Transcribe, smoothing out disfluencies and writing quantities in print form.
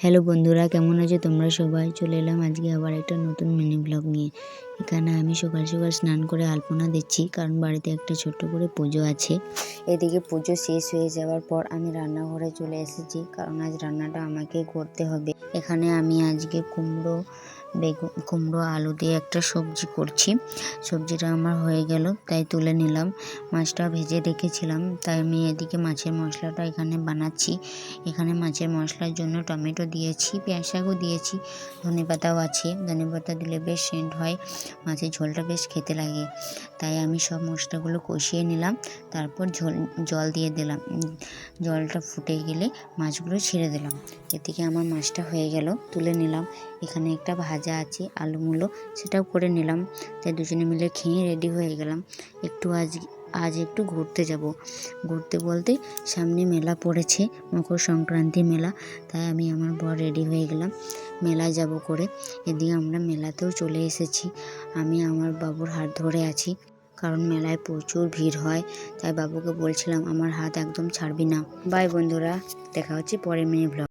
Hello বন্ধুরা, কেমন আছো তোমরা সবাই? চলে এলাম আজকে আবার একটা নতুন মিনি ব্লগ নিয়ে। এখানে আমি সকাল সকাল স্নান করে আলপনা দিচ্ছি, কারণ বাড়িতে একটা ছোট্ট করে পুজো আছে। এদিকে পুজো শেষ হয়ে যাওয়ার পর আমি রান্নাঘরে চলে এসেছি, কারণ আজ রান্নাটা আমাকে করতে হবে। এখানে আমি আজকে কুমড়ো আলু দিয়ে একটা সবজি করছি। সবজিটা আমার হয়ে গেল, তাই তুলে নিলাম। মাছটা ভেজে রেখেছিলাম, তাই আমি এদিকে মাছের মশলাটা এখানে বানাচ্ছি। এখানে মাছের মশলার জন্য টমেটো দিয়েছি, পেঁয়াজ শাকও দিয়েছি, ধনেপাতাও আছে। ধনেপাতা দিলে বেশ সেন্ট হয়, মাছের ঝোলটা বেশ খেতে লাগে। তাই আমি সব মশলাগুলো কষিয়ে নিলাম, তারপর জল দিয়ে দিলাম। জলটা ফুটে গেলে মাছগুলো ছেড়ে দিলাম। এদিকে আমার মাছটা হয়ে গেল, তুলে নিলাম। এখানে একটা ভাজা আছে আলু মূলো, সেটাও করে নিলাম। তাই দুজনে মিলে খেয়ে রেডি হয়ে গেলাম। আজ একটু ঘুরতে যাব। ঘুরতে বলতে সামনে মেলা পড়েছে, মকর সংক্রান্তি মেলা। তাই আমি আমার বর রেডি হয়ে গেলাম মেলায় যাব করে। এদিকে আমরা মেলাতেও চলে এসেছি। আমি আমার বাবুর হাত ধরে আছি, কারণ মেলায় প্রচুর ভিড় হয়। তাই বাবুকে বলছিলাম আমার হাত একদম ছাড়বি না। বাই বন্ধুরা, দেখা হচ্ছে পরের মিনি ব্লগ।